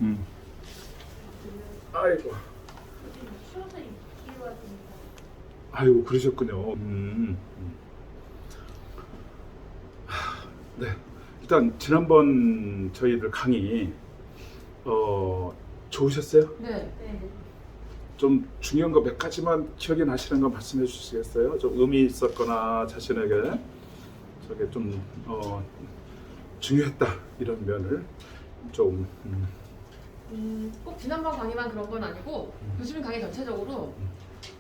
음. 아이고. 쉬어서 입기로 왔습니다. 아이고 그러셨군요. 네. 일단 지난번 저희들 강의 좋으셨어요? 네. 네. 좀 중요한 거 몇 가지만 기억이 나시는 거 말씀해 주시겠어요? 좀 의미 있었거나 자신에게 저게 좀 중요했다 이런 면을 좀 꼭 지난번 강의만 그런 건 아니고 교수님 강의 전체적으로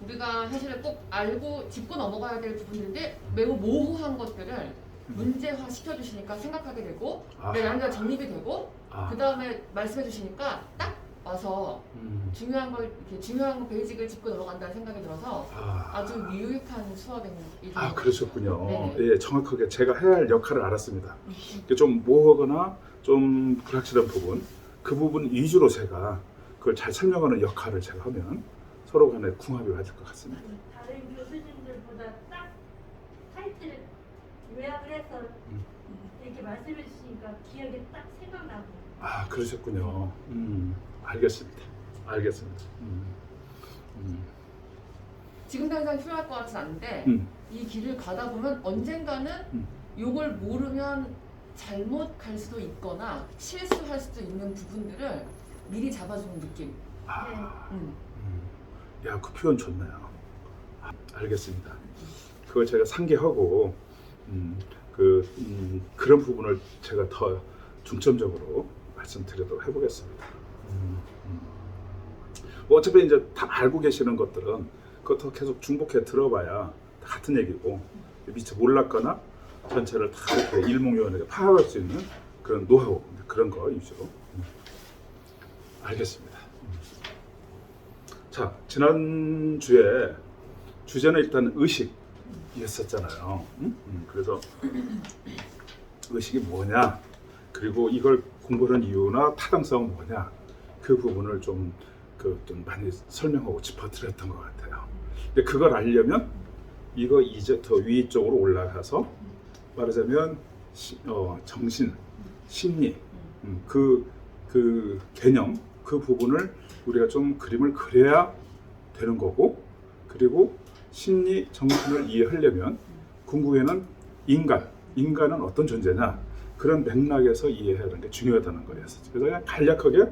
우리가 사실은 꼭 알고 짚고 넘어가야 될 부분인데 매우 모호한 것들을 문제화 시켜주시니까 생각하게 되고 내 나름대로 정립이 되고 그 다음에 말씀해 주시니까 딱 와서 중요한 거 베이직을 짚고 넘어간다는 생각이 들어서 아주 유익한 수업입니다. 그러셨군요. 네네. 예, 정확하게 제가 해야 할 역할을 알았습니다. 좀 모호하거나 좀 불확실한 부분, 그 부분 위주로 제가 그걸 잘 설명하는 역할을 제가 하면 서로 간에 궁합이 맞을 것 같습니다. 다른 교수님들보다 딱 타이틀을 요약을 해서 이렇게 말씀해 주시니까 기억이 딱 생각나고. 그러셨군요. 알겠습니다. 지금 당장 필요할 것 같진 않은데 이 길을 가다 보면 언젠가는 요걸 모르면 잘못 갈 수도 있거나 실수할 수도 있는 부분들을 미리 잡아주는 느낌. 야, 그 표현 좋네요. 알겠습니다. 그걸 제가 상기하고 그런 부분을 제가 더 중점적으로 말씀드리도록 해보겠습니다. 뭐 어차피 이제 다 알고 계시는 것들은 그것도 계속 중복해 들어봐야 다 같은 얘기고 미처 몰랐거나 전체를 다 이렇게 일목요연하게 파악할 수 있는 그런 노하우 그런 거 위주로 알겠습니다. 자, 지난주에 주제는 일단 의식이었었잖아요. 그래서 의식이 뭐냐, 그리고 이걸 공부하는 이유나 타당성은 뭐냐, 그 부분을 좀 많이 설명하고 짚어드렸던 것 같아요. 근데 그걸 알려면 이거 이제 더 위쪽으로 올라가서 말하자면 정신, 심리, 그 개념, 그 부분을 우리가 좀 그림을 그려야 되는 거고, 그리고 심리, 정신을 이해하려면 궁극에는 인간은 어떤 존재냐, 그런 맥락에서 이해해야 하는 게 중요하다는 거였어요. 그래서 그냥 간략하게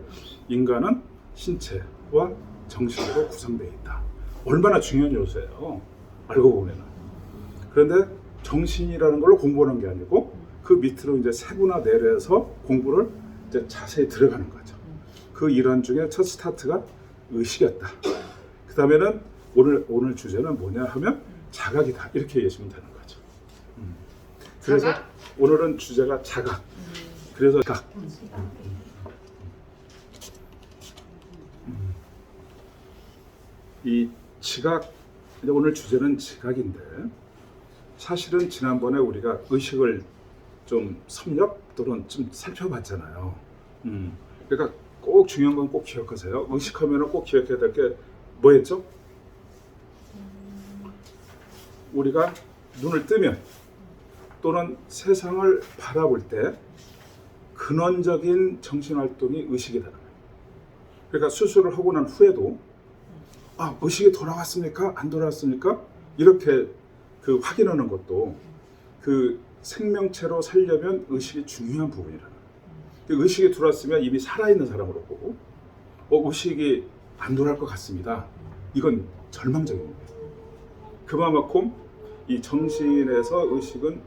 인간은 신체와 정신으로 구성되어 있다. 얼마나 중요한 요소예요. 알고 보면은. 그런데 정신이라는 걸로 공부하는 게 아니고 그 밑으로 이제 세분화내려 해서 공부를 이제 자세히 들어가는 거죠. 그 일환 중에 첫 스타트가 의식이었다. 그 다음에는 오늘 주제는 뭐냐 하면 자각이다. 이렇게 이해하시면 되는 거죠. 그래서 자각? 오늘은 주제가 자각. 그래서 각. 이 지각, 오늘 주제는 지각인데 사실은 지난번에 우리가 의식을 좀 섭렵 또는 좀 살펴봤잖아요. 그러니까 꼭 중요한 건 꼭 기억하세요. 의식하면 꼭 기억해야 될 게 뭐였죠? 우리가 눈을 뜨면 또는 세상을 바라볼 때 근원적인 정신활동이 의식이라는 거예요. 그러니까 수술을 하고 난 후에도 의식이 돌아왔습니까? 안 돌아왔습니까? 이렇게 확인하는 것도 그 생명체로 살려면 의식이 중요한 부분이라는 거예요. 의식이 들어왔으면 이미 살아있는 사람으로 보고 의식이 안 돌아올 것 같습니다. 이건 절망적인 거예요. 그만큼 이 정신에서 의식은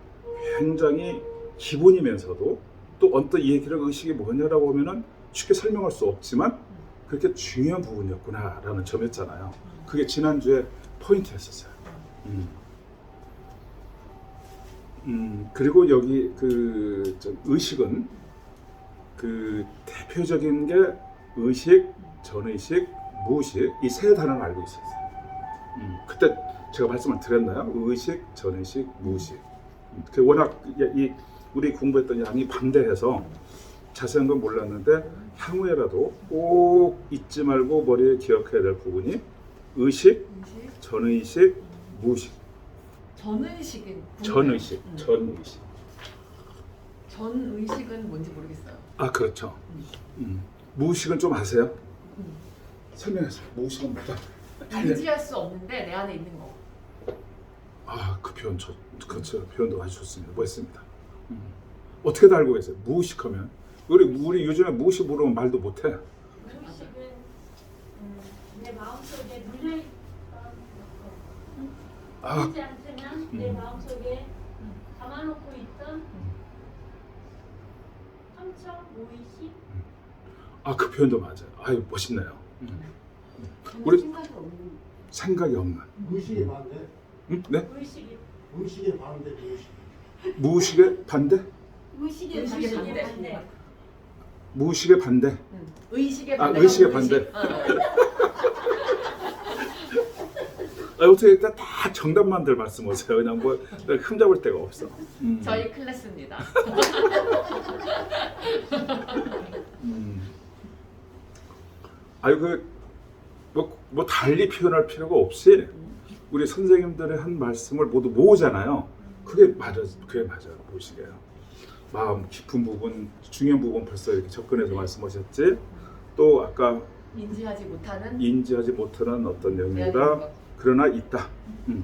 굉장히 기본이면서도 또 어떤 이 얘기를 의식이 뭐냐라고 하면은 쉽게 설명할 수 없지만 그렇게 중요한 부분이었구나라는 점이었잖아요. 그게 지난주에 포인트였었어요. 그리고 여기 의식은 대표적인 게 의식, 전의식, 무의식 이 세 단어를 알고 있었어요. 그때 제가 말씀을 드렸나요? 의식, 전의식, 무의식. 워낙 우리 공부했던 양이 방대해서 자세한 건 몰랐는데 향후에라도 꼭 잊지 말고 머리에 기억해야 될 부분이 의식, 전의식, 무의식. 전의식은 전의식. 전의식은 뭔지 모르겠어요. 그렇죠. 무의식은 좀 아세요? 설명해서 무의식은 뭐다? 인지할 수 없는데 내 안에 있는 거. 그 표현 그렇죠. 표현도 아주 좋습니다. 멋있습니다. 어떻게 다 알고 계세요? 무의식하면 우리 요즘에 무의식 모르면 말도 못해. 무의식은 내 마음속에 물려있던 아, 보이지 않지만 내 마음속에 담아놓고 있던 상처, 무의식. 그 표현도 맞아요. 아유 멋있네요. 저는 우리- 생각이 없는. 생각이 없는. 무의식의 반대. 네? 무의식이 무의식의 반대. 무의식. 무의식의 반대? 무의식의 의식의 반대. 반대. 무의식의 반대. 의식의 반대. 의식의 반대. 어떻게 일단 다 정답만들 말씀하세요. 그냥 뭐 흠잡을 데가 없어. 저희 클래스입니다. 아유 뭐 달리 표현할 필요가 없이 우리 선생님들의 한 말씀을 모두 모으잖아요. 그게 맞아요. 무의식이에요. 마음 깊은 부분, 중요한 부분 벌써 이렇게 접근해서 말씀하셨지. 또 아까 인지하지 못하는 인지하지 못하는 어떤 내가 있는 영역이다. 것. 그러나 있다.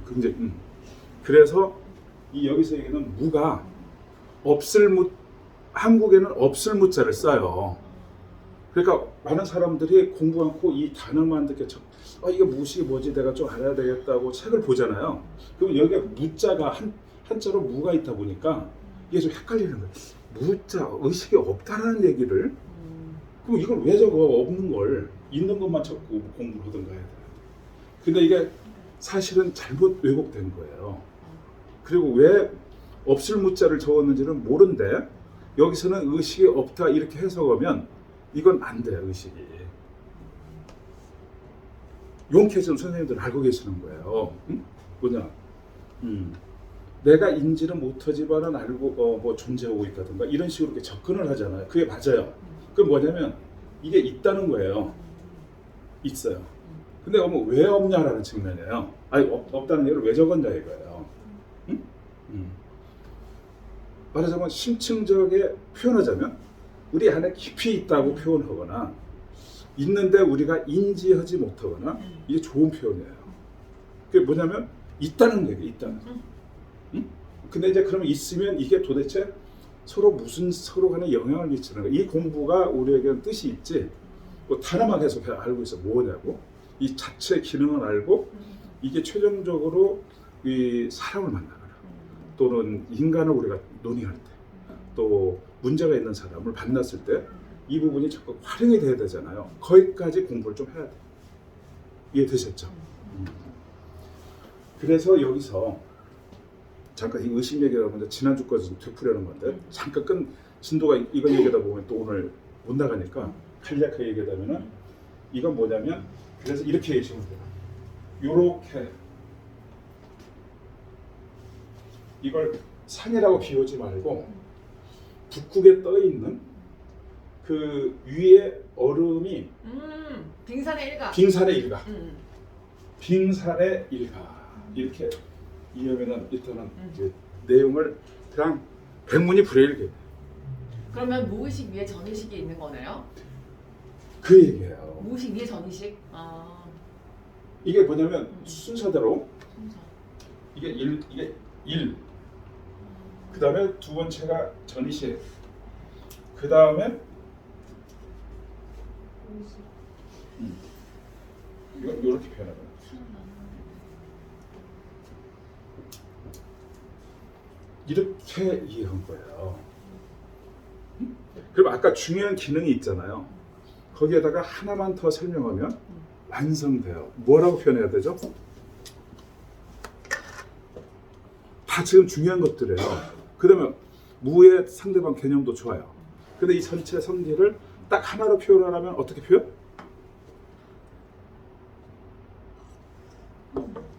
굉장히. 그래서 이 여기서 얘기는 무가 없을 무, 한국에는 없을 무자를 써요. 그러니까 많은 사람들이 공부 않고 이 단어만 듣게 이게 무식이 뭐지 내가 좀 알아야 되겠다고 책을 보잖아요. 그럼 여기에 무자가 한자로 무가 있다 보니까 이게 좀 헷갈리는 거예요. 무자 의식이 없다라는 얘기를 그럼 이걸 왜 적어? 없는 걸 있는 것만 적고 공부를 하든가 해야 돼요. 근데 이게 사실은 잘못 왜곡된 거예요. 그리고 왜 없을 무자를 적었는지는 모른데 여기서는 의식이 없다 이렇게 해석하면 이건 안 돼요. 의식이 용케 좀 선생님들 알고 계시는 거예요. 뭐냐? 내가 인지를 못하지만은 알고 뭐 존재하고 있다든가 이런 식으로 이렇게 접근을 하잖아요. 그게 맞아요. 그게 뭐냐면 이게 있다는 거예요. 있어요. 근데 왜 없냐라는 측면이에요. 아니 없다는 얘기를 왜 적었냐 이거예요. 말하자면 심층적에 표현하자면 우리 안에 깊이 있다고 표현하거나 있는데 우리가 인지하지 못하거나 이게 좋은 표현이에요. 그게 뭐냐면 있다는 얘기, 있다는. 근데 이제 그러면 있으면 이게 도대체 서로 간에 영향을 미치는 거야. 이 공부가 우리에게는 뜻이 있지. 뭐 단어만 계속 알고 있어. 뭐냐고. 이 자체 기능을 알고 이게 최종적으로 이 사람을 만나거나 또는 인간을 우리가 논의할 때 또 문제가 있는 사람을 만났을 때 이 부분이 자꾸 활용이 돼야 되잖아요. 거기까지 공부를 좀 해야 돼. 이해되셨죠? 그래서 여기서 잠깐 이 의식 얘기를 하면 지난주 거좀 되풀이하는 건데 잠깐 진도가 이거 얘기하다 보면 또 오늘 못 나가니까 간략하게 얘기하자면은 이건 뭐냐면 그래서 이렇게 얘기하시면 돼요. 요렇게 이걸 산이라고 비우지 말고 북극에 떠 있는 그 위에 얼음이 빙산의 일가. 빙산의 일가. 빙산의 일가. 이렇게 이해하면은 일단은 이제 내용을 그냥 백문이 불여일견. 그러면 무의식 위에 전의식이 있는 거네요? 그 얘기예요. 무의식 위에 전의식? 이게 뭐냐면 순서대로 순서. 이게 일. 그 다음에 두 번째가 전의식. 그 다음에 무의식. 이건 이렇게 표현하거든요. 이렇게 이해한 거예요. 그럼 아까 중요한 기능이 있잖아요. 거기에다가 하나만 더 설명하면 완성돼요. 뭐라고 표현해야 되죠? 다 지금 중요한 것들이에요. 그 다음에 무의 상대방 개념도 좋아요. 근데 이 전체 성질을 딱 하나로 표현하려면 어떻게 표현?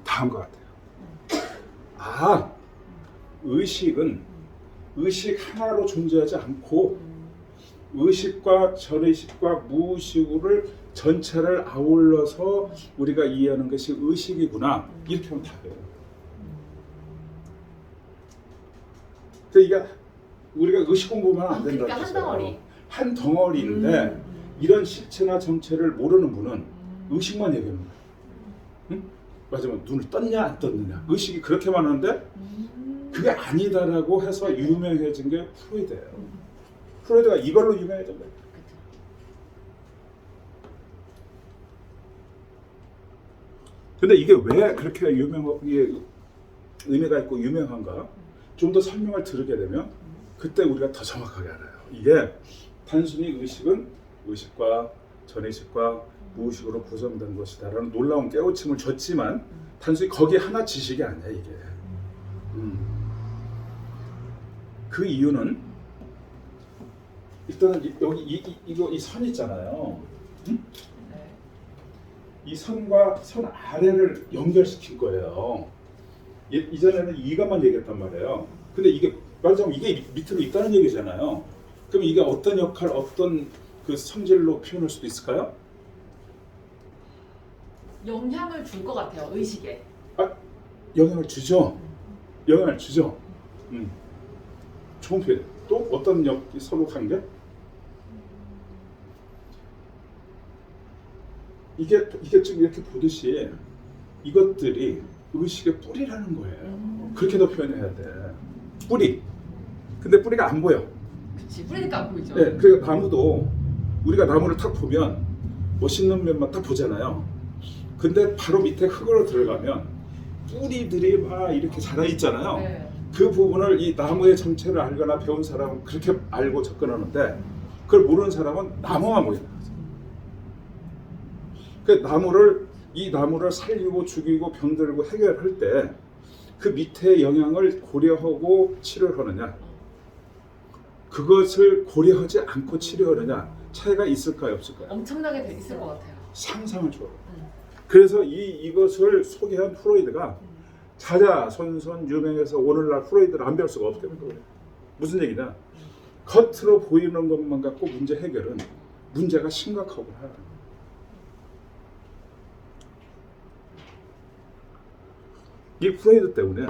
다음과 같아요. 의식은 의식 하나로 존재하지 않고 의식과 전의식과 무의식을 전체를 아울러서 우리가 이해하는 것이 의식이구나. 이렇게 하면 답이에요. 그러니까 이게 우리가 의식 공부만 안 된다는 그러니까 한 뜻이에요. 덩어리. 한 덩어리인데 이런 실체나 정체를 모르는 분은 의식만 얘기하는 거예요. 응? 맞으면 눈을 떴냐 안 떴느냐 의식이 그렇게만 하는데 그게 아니다라고 해서 유명해진 게 프로이드예요. 프로이드가 이걸로 유명해진 거예요. 근데 이게 왜 그렇게 이게 의미가 있고 유명한가? 좀 더 설명을 들으게 되면 그때 우리가 더 정확하게 알아요. 이게 단순히 의식은 의식과 전의식과 무의식으로 구성된 것이다라는 놀라운 깨우침을 줬지만 단순히 거기 하나 지식이 아니야 이게. 그 이유는 일단은 여기 이 선 있잖아요. 응? 이 선과 선 아래를 연결시킨 거예요. 이전에는 이것만 얘기했단 말이에요. 근데 이게 말하자면 이게 밑으로 있다는 얘기잖아요. 그럼 이게 어떤 역할, 어떤 그 성질로 표현할 수도 있을까요? 영향을 줄 것 같아요. 의식에. 영향을 주죠. 영향을 주죠. 좋은 표현. 또 어떤 서로 관계? 이게 지금 이렇게 보듯이 이것들이 의식의 뿌리라는 거예요. 그렇게 더 표현해야 돼. 뿌리. 근데 뿌리가 안 보여. 그치. 뿌리니까 안 보이죠. 네, 그러니까 나무도 우리가 나무를 탁 보면 멋있는 면만 딱 보잖아요. 근데 바로 밑에 흙으로 들어가면 뿌리들이 막 이렇게 자라 있잖아요. 네. 그 부분을 이 나무의 정체를 알거나 배운 사람은 그렇게 알고 접근하는데 그걸 모르는 사람은 나무만 보이는 거죠. 그 이 나무를 살리고 죽이고 병들고 해결할 때 그 밑에 영향을 고려하고 치료를 하느냐 그것을 고려하지 않고 치료하느냐 차이가 있을까요 없을까요? 엄청나게 있을 것 같아요. 상상을 줘요. 그래서 이것을 소개한 프로이드가 자자손손 유명해서 오늘날 프로이드를 안 배울 수가 없게 된 거예요. 무슨 얘기냐? 겉으로 보이는 것만 갖고 문제 해결은 문제가 심각하구나. 이 프로이드 때문에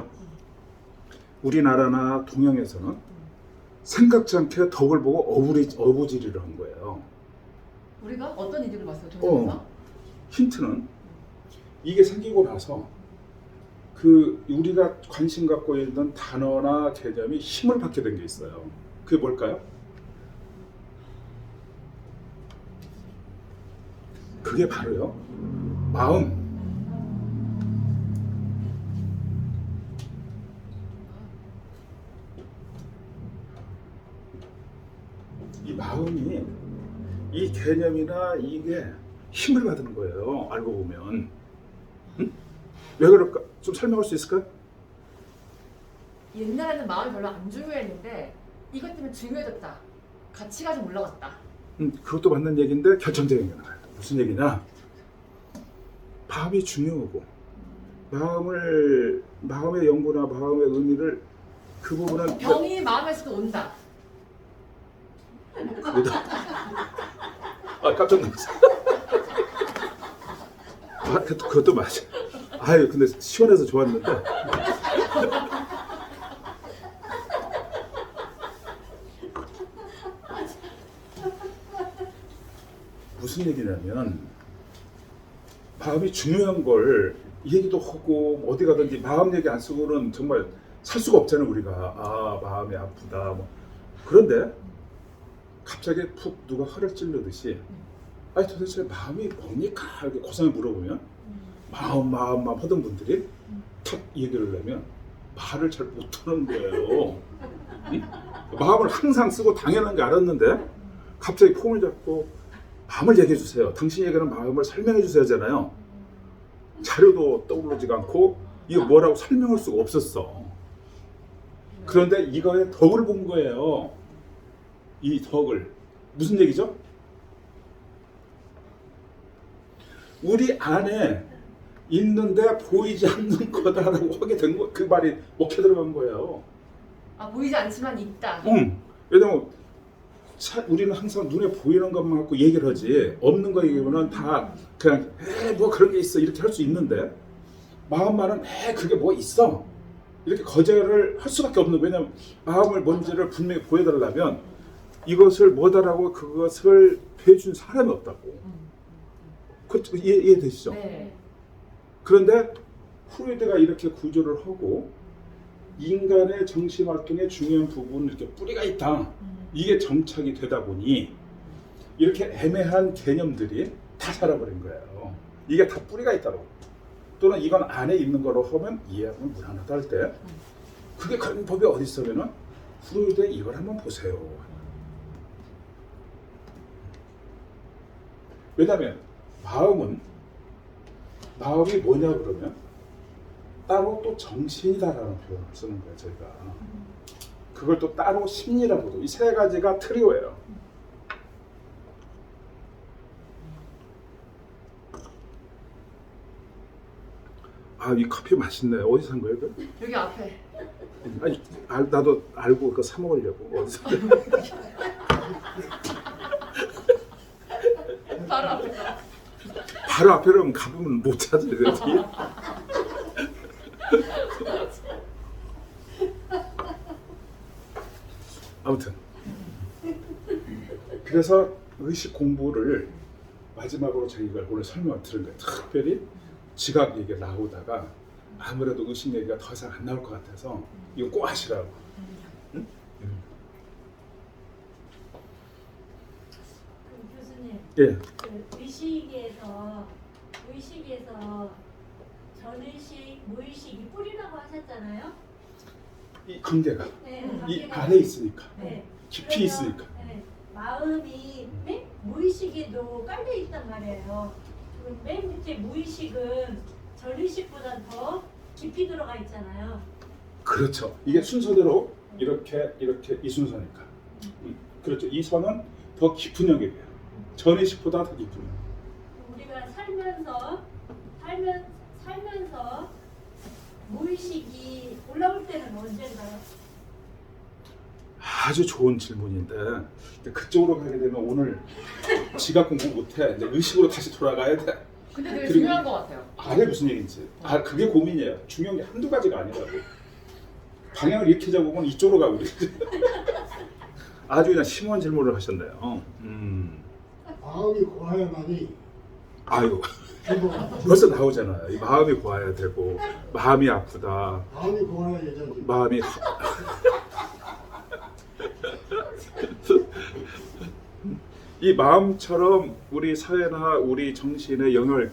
우리나라나 동양에서는 생각지 않게 덕을 보고 어부지리를 한 거예요. 우리가 어떤 이득을 봤어요? 동양에서? 힌트는 이게 생기고 나서 그 우리가 관심 갖고 있는 단어나 개념이 힘을 받게 된 게 있어요. 그게 뭘까요? 그게 바로요. 마음. 이 마음이 이 개념이나 이게 힘을 받는 거예요. 알고 보면. 응? 왜 그럴까? 좀 설명할 수 있을까요? 옛날에는 마음이 별로 안 중요했는데 이것 때문에 중요해졌다. 가치가 좀 올라갔다. 그것도 맞는 얘기인데 결정적인 게 나와요. 무슨 얘기냐? 마음이 중요하고 마음의 연구나 마음의 의미를 그 부분은 병이 마음에서도 온다. 깜짝 놀랐어. 그것도 맞아. 아유 근데 시원해서 좋았는데. 무슨 얘기냐면 마음이 중요한 걸 얘기도 하고 어디 가든지 마음 얘기 안 쓰고는 정말 살 수가 없잖아요. 우리가 마음이 아프다 뭐. 그런데 갑자기 푹 누가 허를 찔르듯이 아니 도대체 마음이 뭡니까? 이렇게 고상히 물어보면 마음 하던 분들이 탁 얘기를 하면 말을 잘 못하는 거예요. 응? 마음을 항상 쓰고 당연한 게 알았는데 갑자기 폼을 잡고 마음을 얘기해 주세요. 당신이 얘기하는 마음을 설명해 주세요 하잖아요. 자료도 떠오르지가 않고 이거 뭐라고 설명할 수가 없었어. 그런데 이거에 덕을 본 거예요. 이 덕을. 무슨 얘기죠? 우리 안에 있는데 보이지 않는 거다라고 하게 된 거, 그 말이 먹혀 들어간 거예요. 보이지 않지만 있다. 왜냐면 우리는 항상 눈에 보이는 것만 갖고 얘기를 하지 없는 거 얘기하면 다 그냥 뭐 그런 게 있어 이렇게 할 수 있는데 마음만은 그게 뭐 있어 이렇게 거절을 할 수밖에 없는. 왜냐면 마음을 뭔지를 분명히 보여달라면 이것을 뭐다라고 그것을 해준 사람이 없다고. 이해되시죠? 네. 그런데 프로이드가 이렇게 구조를 하고 인간의 정신 활동의 중요한 부분은 이렇게 뿌리가 있다. 이게 정착이 되다 보니 이렇게 애매한 개념들이 다 살아버린 거예요. 이게 다 뿌리가 있다고. 또는 이건 안에 있는 거로 하면 이해하면 무난하다 할 때 그게 그런 법이 어디 있으면은 프로이드의 이걸 한번 보세요. 왜냐하면 마음이 뭐냐 그러면 따로 또 정신이다라는 표현을 쓰는 거예요. 저희가 그걸 또 따로 심리라고도. 이 세 가지가 트리오예요. 아, 이 커피 맛있네. 어디서 산 거예요? 그? 여기 앞에. 아니, 나도 알고 그거 사 먹으려고. 어디서? 바로 앞에. 바로 앞에로 가보면 못 찾아야 되지. 아무튼 그래서 의식 공부를 마지막으로 저희가 오늘 설명을 들은 거예요. 특별히 지각 얘기가 나오다가 아무래도 의식 얘기가 더 이상 안 나올 것 같아서 이거 꼭 하시라고. 응? 교수님, 예. 그 의식에서 전의식, 무의식이 뿌리라고 하셨잖아요. 이 관계가 네, 이 관계가- 안에 있으니까 네. 깊이 그러면, 있으니까. 네, 마음이 맨 무의식에도 깔려 있단 말이에요. 그럼 맨 밑에 무의식은 전의식보다 더 깊이 들어가 있잖아요. 그렇죠. 이게 순서대로 이렇게 이 순서니까. 그렇죠. 이 선은 더 깊은 영역이에요. 전의식보다 더 깊은 영역. 우리가 살면서 무의식이 올라올 때는 언젠가요? 아주 좋은 질문인데 그쪽으로 가게 되면 오늘 지각 공부 못해. 이제 의식으로 다시 돌아가야 돼. 근데 되게 그리고 중요한 것 같아요. 알게 무슨 얘기인지. 그게 고민이에요. 중요한 게 한두 가지가 아니라고. 방향을 이렇게 잡으면 이쪽으로 가고 그러지. 아주 그냥 심오한 질문을 하셨네요. 마음이 고와야만이 아이고 행복하다. 벌써 나오잖아요. 이 마음이 고와야 되고 마음이 아프다. 마음이 고와야 예전이지. 마음이 이 마음처럼 우리 사회나 우리 정신에 영향을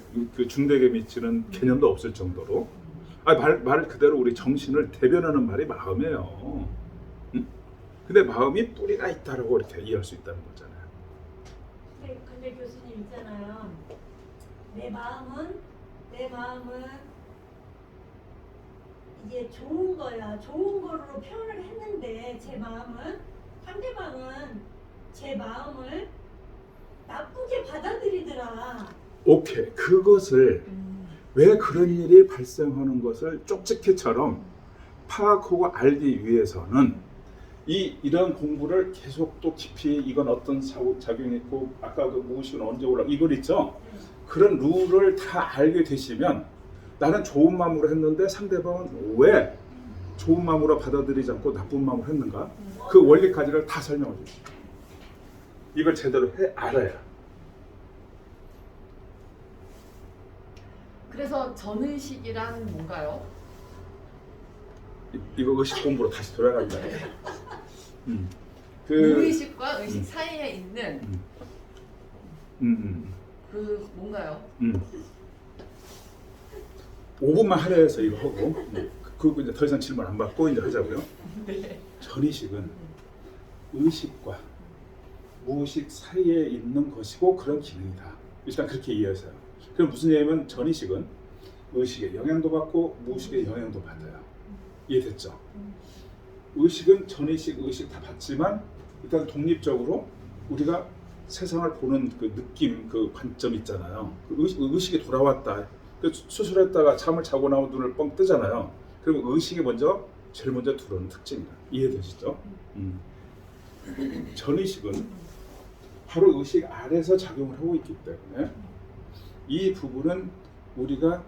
중대하게 미치는 개념도 없을 정도로 말 그대로 우리 정신을 대변하는 말이 마음이에요. 응? 근데 마음이 뿌리가 있다라고 이렇게 이해할 수 있다는 거잖아요. 근데 교수님 있잖아요. 내 마음은 이게 좋은 거야. 좋은 거로 표현을 했는데 제 마음은 상대방은 제 마음을 나쁘게 받아들이더라. 오케이. 그것을 왜 그런 일이 발생하는 것을 쪽집게처럼 파악하고 알기 위해서는 이런 공부를 계속 또 깊이 이건 어떤 작용이 있고 아까 그 무의식은 언제 이걸 있죠? 그런 룰을 다 알게 되시면 나는 좋은 마음으로 했는데 상대방은 왜 좋은 마음으로 받아들이지 않고 나쁜 마음으로 했는가? 그 원리까지를 다 설명해 주시죠. 이걸 제대로 알아야. 그래서 전의식이란 뭔가요? 이거 의식 공부로 다시 돌아간다. 무의식과 의식 사이에 있는 그 뭔가요? 5분만 하려 해서 이거 하고 그리고 이제 더 이상 질문 안 받고 이제 하자고요. 네. 전의식은 의식과 무의식 사이에 있는 것이고 그런 기능이다. 일단 그렇게 이해하세요. 그럼 무슨 얘기냐면 전의식은 의식의 영향도 받고 무의식의 영향도 받아요. 이해됐죠? 의식은 전의식, 의식 다 받지만 일단 독립적으로 우리가 세상을 보는 그 느낌, 그 관점 있잖아요. 그 의식이 돌아왔다. 그 수술했다가 잠을 자고 나면 눈을 뻥 뜨잖아요. 그리고 의식이 제일 먼저 들어오는 특징이다. 이해되시죠? 전의식은 바로 의식 아래서 작용을 하고 있기 때문에 이 부분은 우리가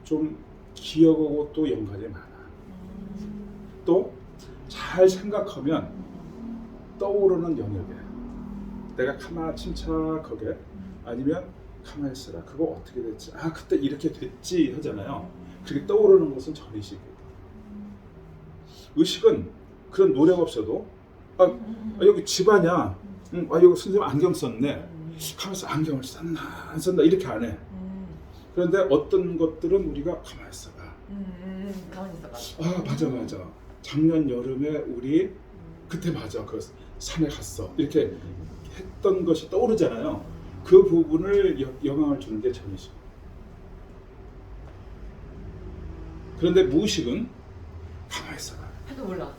좀 기억하고 또 연관이 많아. 또 잘 생각하면 떠오르는 영역이에요. 내가 가만 침착하게 아니면 가만히 있어라. 그거 어떻게 됐지? 아 그때 이렇게 됐지 하잖아요. 그렇게 떠오르는 것은 전의식이에요. 의식은 그런 노력 없어도 여기 집안이야. 아 여기 선생님 안경 썼네. 가만있어. 안경을 썼나 안 썼나 이렇게 안 해. 그런데 어떤 것들은 우리가 가만히 있어봐. 가만히 있어봐. 아 맞아. 작년 여름에 우리 그때 맞아. 그 산에 갔어. 이렇게 했던 것이 떠오르잖아요. 그 부분을 영향을 주는 게 전의식. 그런데 무의식은 가만히 있어봐. 해도 몰라.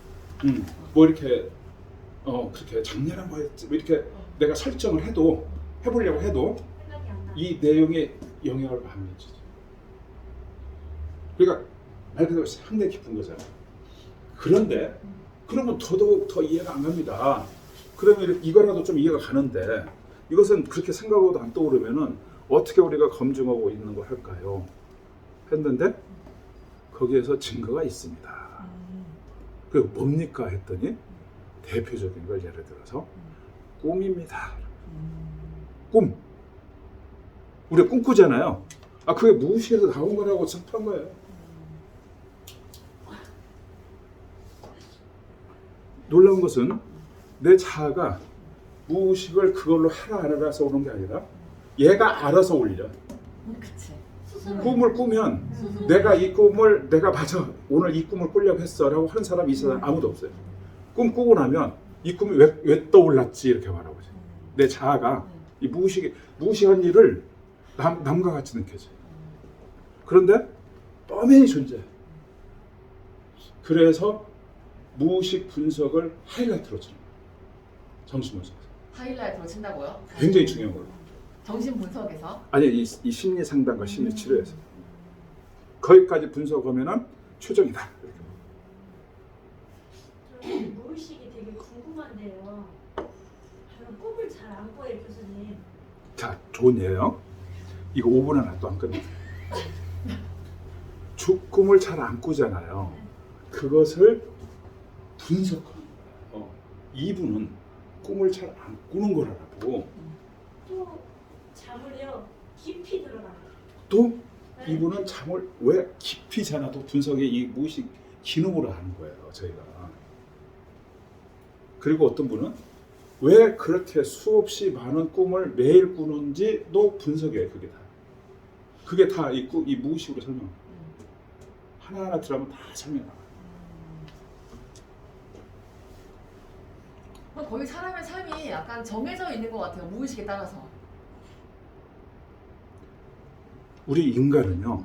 뭐 이렇게 그렇게 작년에 뭐 했지 뭐 이렇게 내가 설정을 해도 해보려고 해도 생각이 안 나. 이 내용에 영향을 안 미치죠. 그러니까 말 그대로 상당히 깊은 거잖아요. 그런데 그러면 더더욱 더 이해가 안 갑니다. 그러면 이거라도 좀 이해가 가는데 이것은 그렇게 생각하고도 안 떠오르면은 어떻게 우리가 검증하고 있는 걸 할까요? 했는데 거기에서 증거가 있습니다. 그리고 뭡니까 했더니 대표적인 걸 예를 들어서 꿈입니다. 꿈. 우리가 꿈꾸잖아요. 아 그게 무의식에서 나온 거라고 생각한 거예요. 놀라운 것은 내 자아가 무의식을 그걸로 하라 안 하라서 오는 게 아니라 얘가 알아서 올려. 그치. 스스로. 꿈을 꾸면 내가 이 꿈을 내가 맞아 오늘 이 꿈을 꾸려고 했어라고 하는 사람 이 세상 아무도 없어요. 꿈 꾸고 나면 이 꿈이 왜 떠올랐지 이렇게 말하고죠. 내 자아가 이 무의식한 일을 남과 같이 느껴져. 그런데 뻔히 존재. 그래서 무의식 분석을 하이라이트로 치는 거예요. 정신 분석에서. 하이라이트로 친다고요? 굉장히 중요한 걸로. 정신 분석에서. 아니 이 심리 상담과 심리 치료에서 거기까지 분석하면은 최종이다. 이렇게. 저는 무의식이 되게 궁금한데요. 저는 꿈을 잘 안 꿔요, 교수님. 자, 좋은 예요. 이거 5분 안에 또 안 끝나. 꿈을 잘 안 꾸잖아요. 그것을 분석하는 거예요. 이분은 꿈을 잘 안 꾸는 거라고. 또 잠을요 깊이 들어가요. 또 네. 이분은 잠을 왜 깊이 자나도 분석의 이 무의식 기능으로 하는 거예요. 저희가. 그리고 어떤 분은 왜 그렇게 수없이 많은 꿈을 매일 꾸는지도 분석해요. 그게 다 이 무의식으로 설명해요. 하나하나 들어가면 다 설명해요. 거의 사람의 삶이 약간 정해져 있는 것 같아요. 무의식에 따라서. 우리 인간은요,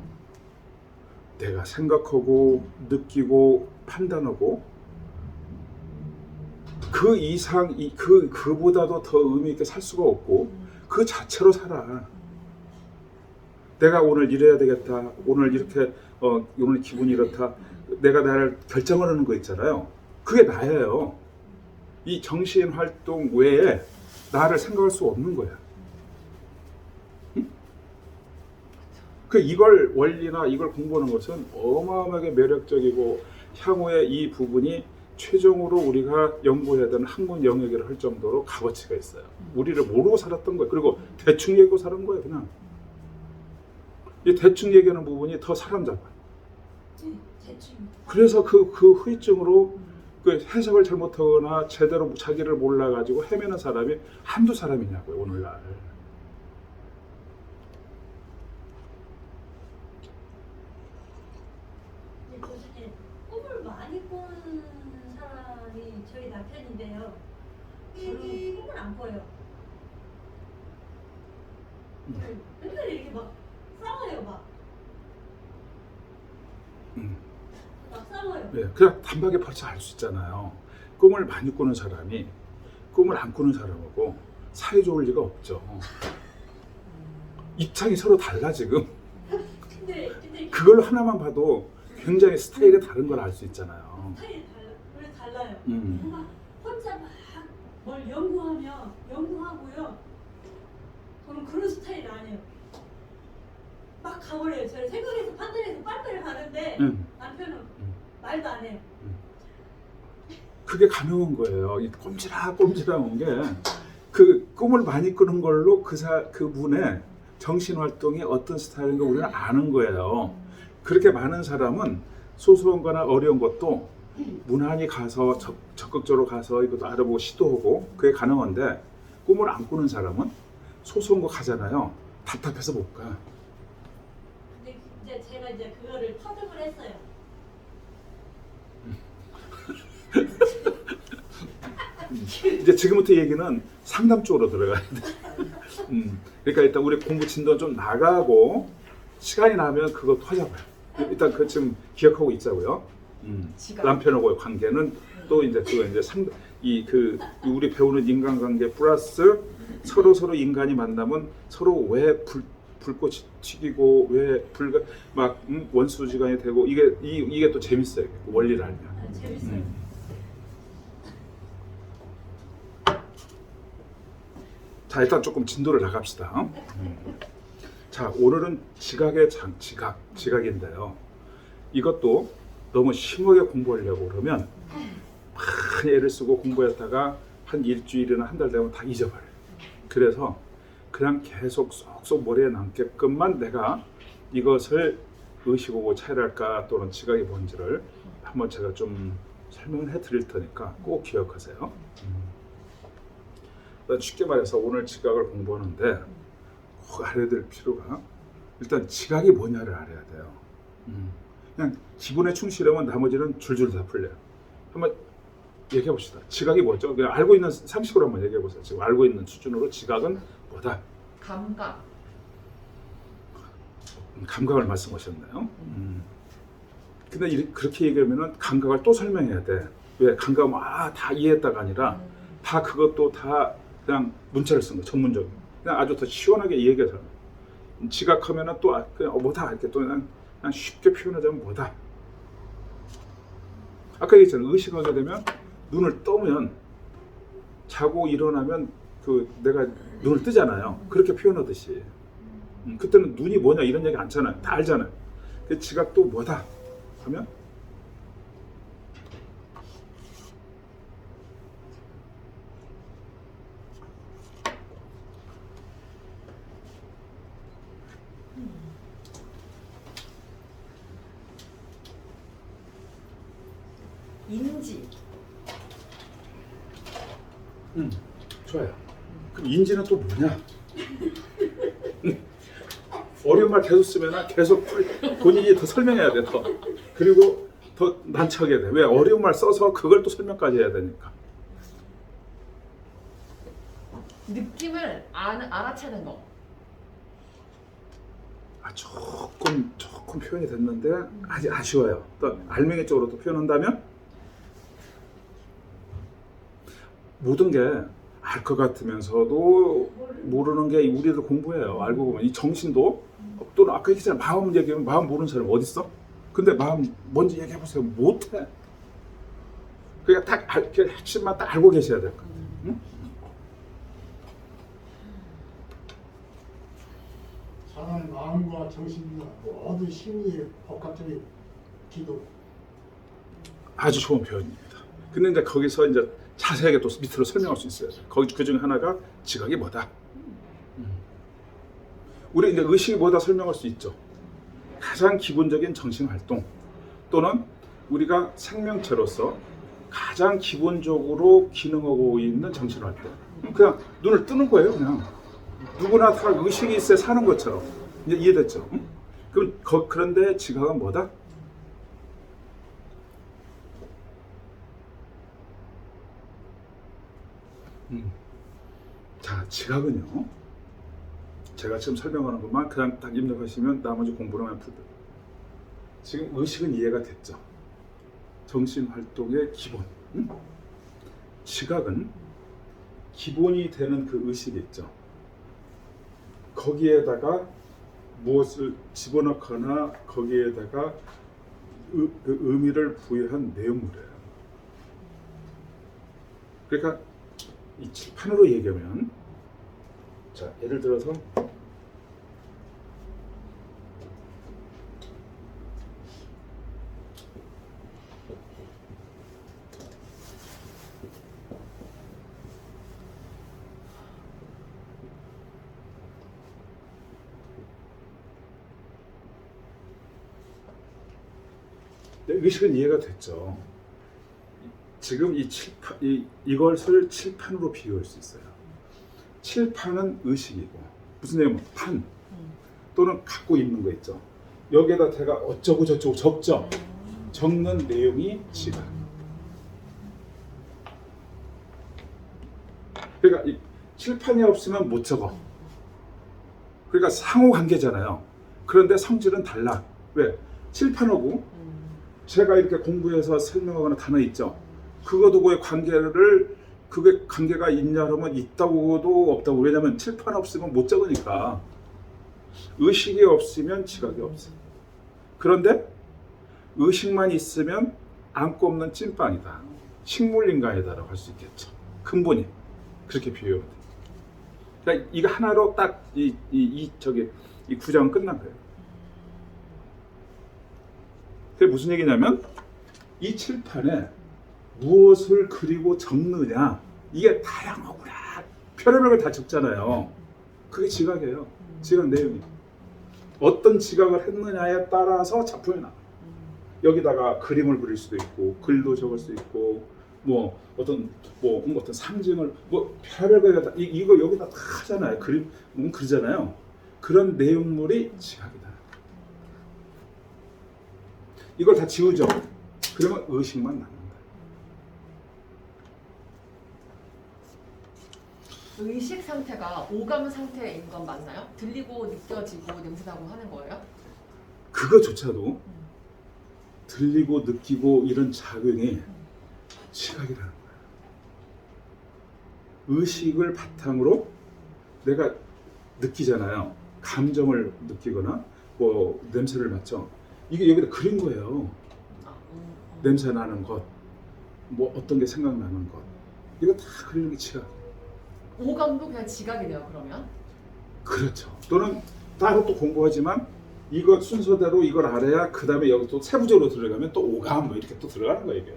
내가 생각하고 느끼고 판단하고 그 이상 그보다도 더 의미 있게 살 수가 없고 그 자체로 살아. 내가 오늘 이래야 되겠다. 오늘 이렇게 오늘 기분이 이렇다. 내가 나를 결정을 하는 거 있잖아요. 그게 나예요. 이 정신 활동 외에 나를 생각할 수 없는 거야. 응? 그 이걸 원리나 이걸 공부하는 것은 어마어마하게 매력적이고 향후에 이 부분이 최종으로 우리가 연구해야 되는 학문 영역이라 할 정도로 값어치가 있어요. 우리를 모르고 살았던 거예요. 그리고 대충 얘기하고 사는 거예요. 그냥 이 대충 얘기하는 부분이 더 사람 잡아요. 대충. 그래서 그 후유증으로 그 해석을 잘못하거나 제대로 자기를 몰라가지고 헤매는 사람이 한두 사람이냐고요. 오늘날. 교수님, 꿈을 많이 꾼 사람이 저희 남편인데요. 저는 꿈을 안 꿔요. 맨날 이렇게 막 싸워요, 막 싸워요. 네, 그냥 단박에 벌써 알 수 있잖아요. 꿈을 많이 꾸는 사람이 꿈을 안 꾸는 사람하고 사이 좋을 리가 없죠. 입장이 서로 달라 지금. 근데 그걸로 하나만 봐도 굉장히 스타일이 다른 걸 알 수 있잖아요. 스타일이 원래 달라요. 음. 막 혼자 막 뭘 연구하고요. 저는 그런 스타일 아니에요. 막 가버려요. 저를 생각해서 판단해서 빨리빨리 가는데 남편은 말도 안 해요. 그게 가능한 거예요. 이 꼼지락꼼지락한 게 그 꿈을 많이 꾸는 걸로 그분의 정신 활동이 어떤 스타일인가 우리는 아는 거예요. 그렇게 많은 사람은 소소한 거나 어려운 것도 무난히 가서 적극적으로 가서 이것도 알아보고 시도하고 그게 가능한데, 꿈을 안 꾸는 사람은 소소한 거 가잖아요. 답답해서 못 가. 근데 이제 제가 이제 그거를 터득을 했어요. 이제 지금부터 얘기는 상담 쪽으로 들어가야 돼. 그러니까 일단 우리 공부 진도 좀 나가고 시간이 나면 그거 터져봐요. 일단 그 지금 기억하고 있자고요. 지각. 남편하고의 관계는 또 이제 그거 이제 우리 배우는 인간관계 플러스 서로 인간이 만나면 서로 왜 불꽃이 튀기고 왜 불가 막 원수지간이 되고 이게 또 재밌어요. 원리를 알면. 재밌어요. 자, 일단 조금 진도를 나갑시다. 자, 오늘은 지각인데요. 이것도 너무 심하게 공부하려고 그러면 많이 애를 쓰고 공부했다가 한 일주일이나 한 달 되면 다 잊어버려요. 그래서 그냥 계속 쏙쏙 머리에 남게끔만 내가 이것을 의식하고 차이랄까 또는 지각이 뭔지를 한번 제가 좀 설명을 해드릴 테니까 꼭 기억하세요. 쉽게 말해서 오늘 지각을 공부하는데 꼭 알아야 될 필요가, 일단 지각이 뭐냐를 알아야 돼요. 그냥 기본에 충실하면 나머지는 줄줄 다 풀려요. 한번 얘기해 봅시다. 지각이 뭐죠? 그냥 알고 있는 상식으로 한번 얘기해 보세요. 지금 알고 있는 수준으로 지각은 뭐다? 감각. 감각을 말씀하셨나요? 근데 그렇게 얘기하면은 감각을 또 설명해야 돼. 왜? 감각은 다 이해했다가 아니라 다 그것도 다 그냥 문자를 쓴 거, 전문적인. 그냥 아주 더 시원하게 얘기해서. 지각하면은 또 그냥 뭐다 이렇게 또 그냥 쉽게 표현하자면 뭐다. 아까 얘기했잖아요. 의식하게 되면 눈을 떠면 자고 일어나면 내가 눈을 뜨잖아요. 그렇게 표현하듯이. 그때는 눈이 뭐냐 이런 얘기 않잖아요. 다 알잖아요. 그 지각도 뭐다 하면 인지. 좋아요. 그럼 인지는 또 뭐냐? 어려운 말 계속 쓰면 계속 본인이 더 설명해야 돼. 더. 그리고 더 난처하게 돼. 왜? 어려운 말 써서 그걸 또 설명까지 해야 되니까. 느낌을 알아채는 거. 조금 표현이 됐는데 아직 아쉬워요. 또 알맹이 쪽으로 또 표현한다면 모든 게 알 것 같으면서도 모르는 게 우리도 공부해요. 알고 보면 이 정신도 또는 아까 얘기했잖아요. 마음 얘기하면 마음 모르는 사람 어디 있어? 근데 마음 뭔지 얘기해 보세요. 못해. 그러니까 그 핵심만 딱 알고 계셔야 될 거예요. 응? 사람의 마음과 정신과 모든 심리의 복합적인 기도. 아주 좋은 표현입니다. 근데 이제 거기서 이제 자세하게 또 밑으로 설명할 수 있어요. 거기 그 중에 하나가 지각이 뭐다. 우리 이제 의식이 뭐다 설명할 수 있죠. 가장 기본적인 정신 활동 또는 우리가 생명체로서 가장 기본적으로 기능하고 있는 정신 활동. 그냥 눈을 뜨는 거예요. 그냥 누구나 다 의식이 있어야 사는 것처럼. 이제 이해됐죠? 응? 그럼 그런데 지각은 뭐다? 자, 지각은요. 제가 지금 설명하는 것만 그냥 딱 입력하시면 나머지 공부를 하면 풀려요. 지금 의식은 이해가 됐죠. 정신활동의 기본. 지각은 기본이 되는 그 의식이 있죠. 거기에다가 무엇을 집어넣거나 거기에다가 그 의미를 부여한 내용물이에요. 그러니까 이 칠판으로 얘기하면, 자, 예를 들어서 의식은 이해가 됐죠. 지금 이 칠판, 이것을 칠판으로 비유할 수 있어요. 칠판은 의식이고, 무슨 얘기냐면 판 또는 갖고 있는 거 있죠. 여기에다 제가 어쩌고 저쩌고 적죠. 적는 내용이 지각. 그러니까 이 칠판이 없으면 못 적어. 그러니까 상호 관계잖아요. 그런데 성질은 달라. 왜? 칠판하고 제가 이렇게 공부해서 설명하거나 단어 있죠. 그거하고의 관계를 그게 관계가 있냐 그러면 있다고도 없다고. 왜냐면 칠판 없으면 못 적으니까. 의식이 없으면 지각이 없어. 그런데 의식만 있으면 안고 없는 찐빵이다. 식물인간이다라고 할 수 있겠죠. 근본이 그렇게 비유해요. 그러니까 이거 하나로 딱 이 구장은 끝난 거예요. 그게 무슨 얘기냐면 이 칠판에 무엇을 그리고 적느냐, 이게 다양하구나. 별의별 걸 다 적잖아요. 그게 지각이에요. 지각 내용이 어떤 지각을 했느냐에 따라서 작품이 나와요. 여기다가 그림을 그릴 수도 있고 글도 적을 수 있고 뭐 어떤 상징을 별의별 거 이거 여기다 다 하잖아요. 그림 그리잖아요. 그런 내용물이 지각이다. 이걸 다 지우죠. 그러면 의식만 남는다. 의식 상태가 오감 상태인 건 맞나요? 들리고 느껴지고 냄새나고 하는 거예요? 그거조차도 들리고 느끼고 이런 작용이 시각이라는 거야. 의식을 바탕으로 내가 느끼잖아요. 감정을 느끼거나 뭐 냄새를 맡죠. 이게 여기다 그린 거예요. 냄새 나는 것, 뭐 어떤 게 생각나는 것, 이거 다 그리는 게 지각. 오감도 그냥 지각이네요. 그러면? 그렇죠. 또는 따로 또 공부하지만 이거 순서대로 이걸 알아야 그 다음에 여기 또 세부적으로 들어가면 또 오감 뭐 이렇게 또 들어가는 거예요 이게.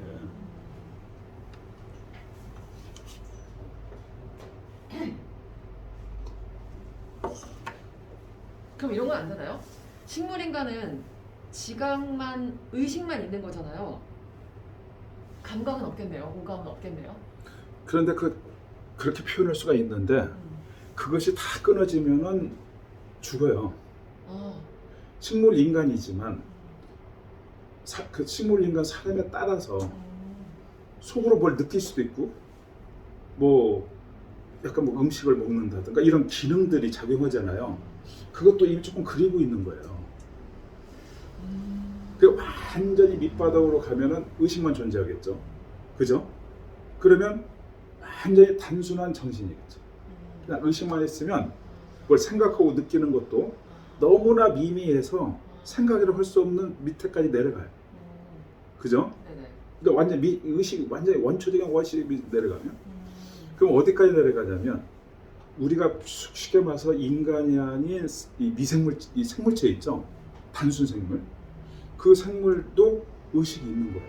그럼 이런 건 안 되나요? 식물인간은 지각만, 의식만 있는 거잖아요. 감각은 없겠네요. 오감은 없겠네요. 그런데 그렇게 표현할 수가 있는데 그것이 다 끊어지면은 죽어요. 식물 인간이지만 그 식물 인간 사람에 따라서 속으로 뭘 느낄 수도 있고 뭐 약간 뭐 음식을 먹는다든가 이런 기능들이 작용하잖아요. 그것도 이미 조금 그리고 있는 거예요. 그 완전히 밑바닥으로 가면은 의식만 존재하겠죠. 그죠? 그러면 완전히 단순한 정신이겠죠. 그냥 의식만 있으면 뭘 생각하고 느끼는 것도 너무나 미미해서 생각이라고 할 수 없는 밑에까지 내려가요. 그죠? 네네. 그러니까 완전 의식이 완전히 원초적인 원칙이 내려가면 그럼 어디까지 내려가냐면 우리가 쉽게 말해서 인간이 아닌 이 미생물, 이 생물체 있죠? 단순 생물. 그 생물도 의식이 있는 거예요.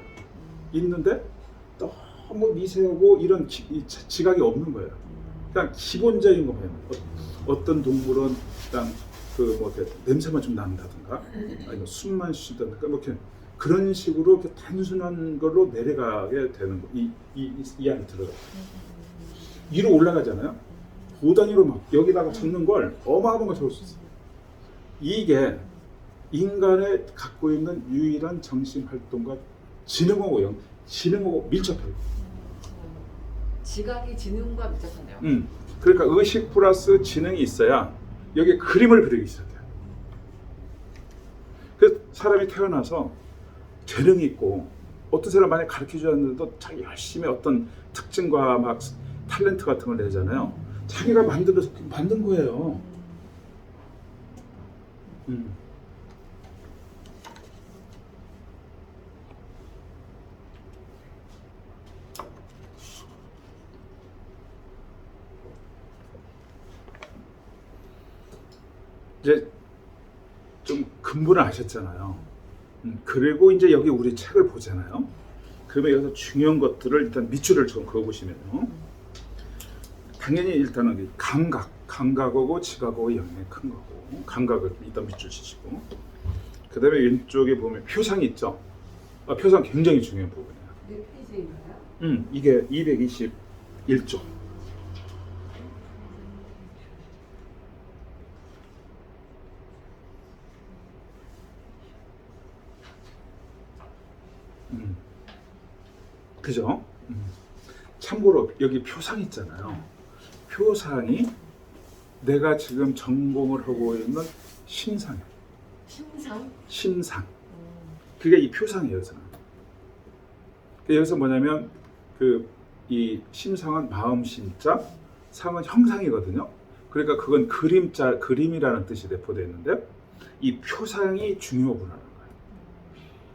있는데 너무 미세하고 이런 지각이 없는 거예요. 그냥 기본적인 거 봐요. 어떤 동물은 그냥 냄새만 좀 난다든가, 아니면 숨만 쉬다든가, 뭐 이렇게 그런 식으로 이렇게 단순한 걸로 내려가게 되는 거. 이 안에 들어가. 위로 올라가잖아요. 고단위로 막 여기다가 적는 걸 어마어마한 걸 적을 수 있어요. 이게 인간의 갖고 있는 유일한 정신 활동과 지능하고 밀접해요. 지각이 지능과 밀접하네요. 그러니까 의식 플러스 지능이 있어야 여기에 그림을 그리기 시작해요. 그래서 사람이 태어나서 재능이 있고 어떤 사람 만약 가르쳐주지 않는데도 자기 열심히 어떤 특징과 막 탤런트 같은 걸 내잖아요. 자기가 만든 거예요. 이제 좀 근본을 아셨잖아요. 그리고 이제 여기 우리 책을 보잖아요. 그러면 여기서 중요한 것들을 일단 밑줄을 좀 그어보시면요. 당연히 일단은 감각하고 지각하고 영향이 큰 거고, 감각을 일단 밑줄 치시고, 그 다음에 왼쪽에 보면 표상이 있죠. 표상 굉장히 중요한 부분이에요. 몇 페이지인가요? 이게 221조. 그죠? 참고로 여기 표상 있잖아요. 표상이 내가 지금 전공을 하고 있는 심상이에요. 심상? 심상. 그게 이 표상이에요. 여기서는. 여기서 뭐냐면 이 심상은 마음 심자, 상은 형상이거든요. 그러니까 그건 그림이라는 뜻이 내포되어 있는데 이 표상이 중요하구나라는 거예요.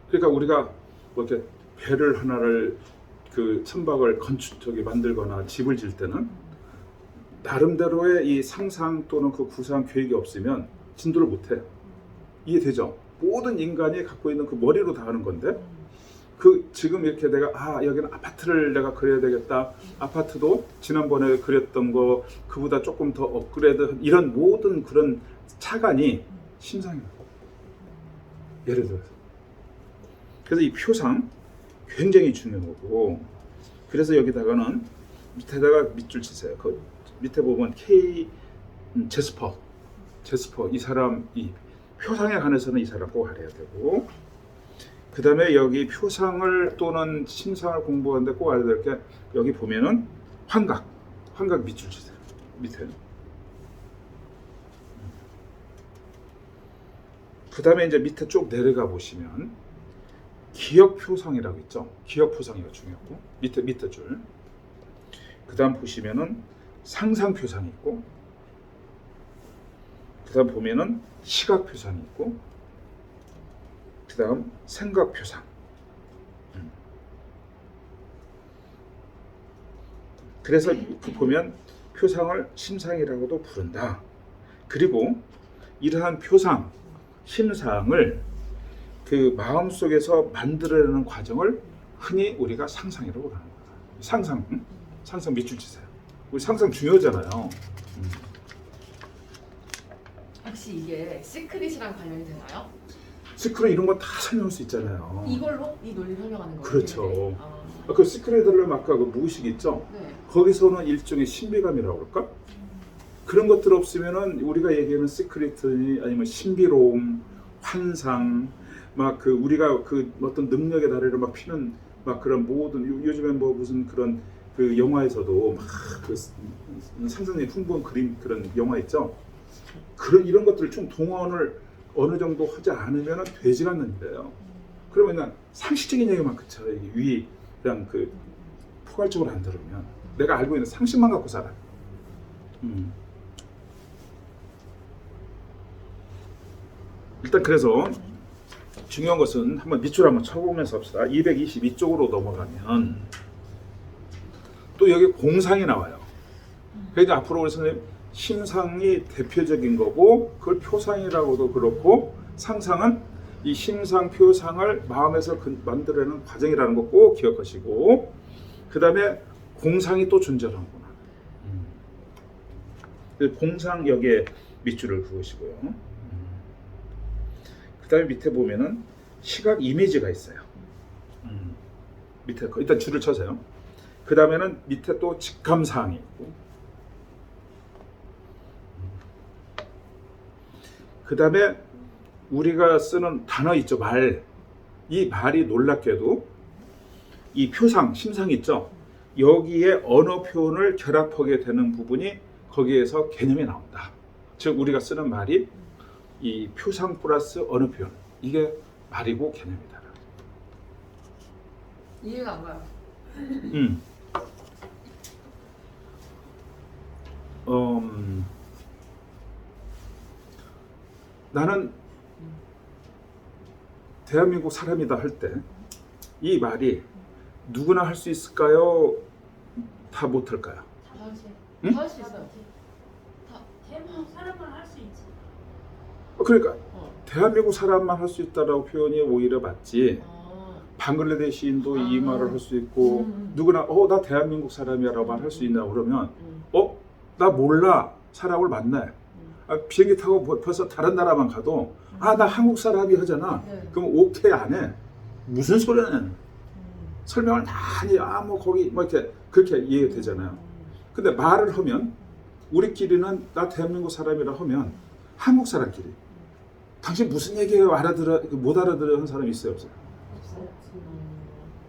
그러니까 우리가 뭐 이렇게 배를 하나를 천박을 만들거나 집을 질 때는 나름대로의 이 상상 또는 그 구상 계획이 없으면 진도를 못해. 이해되죠? 모든 인간이 갖고 있는 그 머리로 다 하는 건데 지금 이렇게 내가 여기는 아파트를 내가 그려야 되겠다. 아파트도 지난번에 그렸던 거 그보다 조금 더 업그레이드 이런 모든 그런 차관이 심상이에요. 예를 들어서. 그래서 이 표상 굉장히 중요하고 그래서 여기다가는 밑에다가 밑줄 치세요. 그 밑에 보면 제스퍼 이 사람 이 표상에 관해서는 이 사람 꼭 알아야 되고 그 다음에 여기 표상을 또는 심상을 공부하는데 꼭 알아야 될 게 여기 보면은 환각 밑줄 치세요. 밑에 그 다음에 이제 밑에 쭉 내려가 보시면 기억 표상이라고 있죠. 기억 표상이가 중요하고 밑에 줄. 그 다음 보시면은 상상 표상이 있고 그 다음 보면은 시각 표상이 있고 그 다음 생각 표상. 그래서 보면 표상을 심상이라고도 부른다. 그리고 이러한 표상, 심상을 그 마음속에서 만들어내는 과정을 흔히 우리가 상상이라고 하는 거예요. 상상 밑줄 치세요. 우리 상상 중요하잖아요. 혹시 이게 시크릿이랑 관련이 되나요? 시크릿 이런 거 다 설명할 수 있잖아요. 이걸로 이 논리 설명하는 거예요? 그렇죠. 그 시크릿들을 아까 그 무의식 있죠? 네. 거기서는 일종의 신비감이라고 그럴까? 그런 것들 없으면은 우리가 얘기하는 시크릿이 아니면 신비로움, 환상, 막 우리가 어떤 능력의 다리를 막 피는 막 그런 모든 요즘에 뭐 무슨 그런 영화에서도 막 상상력이 풍부한 그런 영화 있죠. 이런 것들을 좀 동원을 어느 정도 하지 않으면 되지 않는 일이에요. 그러면 그냥 상식적인 얘기만 그쳐. 이게 그냥 포괄적으로 안 들으면 내가 알고 있는 상식만 갖고 살아. 일단 그래서 중요한 것은 한번 밑줄 한번 쳐보면서 합시다. 222쪽으로 넘어가면 또 여기 공상이 나와요. 그래서 앞으로 우리 선생님 심상이 대표적인 거고 그걸 표상이라고도 그렇고 상상은 이 심상 표상을 마음에서 만들어내는 과정이라는 거 꼭 기억하시고 그 다음에 공상이 또 존재하는구나. 공상 여기에 밑줄을 그으시고요. 그 다음에 밑에 보면은 시각 이미지가 있어요. 밑에 거 일단 줄을 쳐세요. 그 다음에는 밑에 또 직감사항이 있고 그 다음에 우리가 쓰는 단어 있죠. 이 말이 놀랍게도 이 표상, 심상이 있죠. 여기에 언어 표현을 결합하게 되는 부분이 거기에서 개념이 나온다. 즉 우리가 쓰는 말이 이 표상 플러스 언어 표현 이게 말이고 개념이다. 이해가 안 가요. 나는 대한민국 사람이다 할 때 이 말이 누구나 할 수 있을까요? 다 못할까요? 응? 다 할 수 있어요. 대부분 사람만 할 수 있지. 그러니까 대한민국 사람만 할 수 있다라고 표현이 오히려 맞지. 방글라데시인도 이 말을 할 수 있고 누구나 나 대한민국 사람이라고 할 수 있나 그러면 나 몰라 사람을 만나요. 비행기 타고 벌써 다른 나라만 가도 나 한국 사람이 하잖아. 네. 그럼 오케이 안 해. 무슨 소리는 설명을 많이 뭐 거기 뭐 이렇게 그렇게 이해가 되잖아요. 근데 말을 하면 우리끼리는 나 대한민국 사람이라 하면 한국 사람끼리 당신 무슨 얘기예요? 알아들어 못 알아들어 하는 사람이 있어요, 없어요?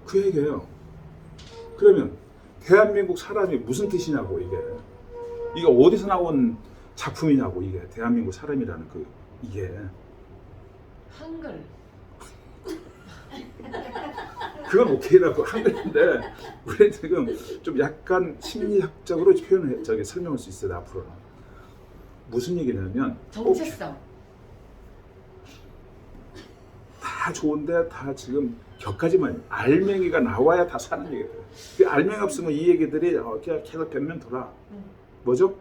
그 얘기예요. 그러면 대한민국 사람이 무슨 뜻이냐고 이게 어디서 나온 작품이냐고 이게 대한민국 사람이라는 이게 한글. 그건 오케이라고 한글인데 우리 지금 좀 약간 심리학적으로 표현을 설명할 수 있어요 앞으로는. 무슨 얘기냐면 정체성. 다 좋은데 다 지금 격가지만 알맹이가 나와야 다 사는 얘기예요. 그 알맹이 없으면 이 얘기들이 그냥 계속 변면 돌아. 뭐죠?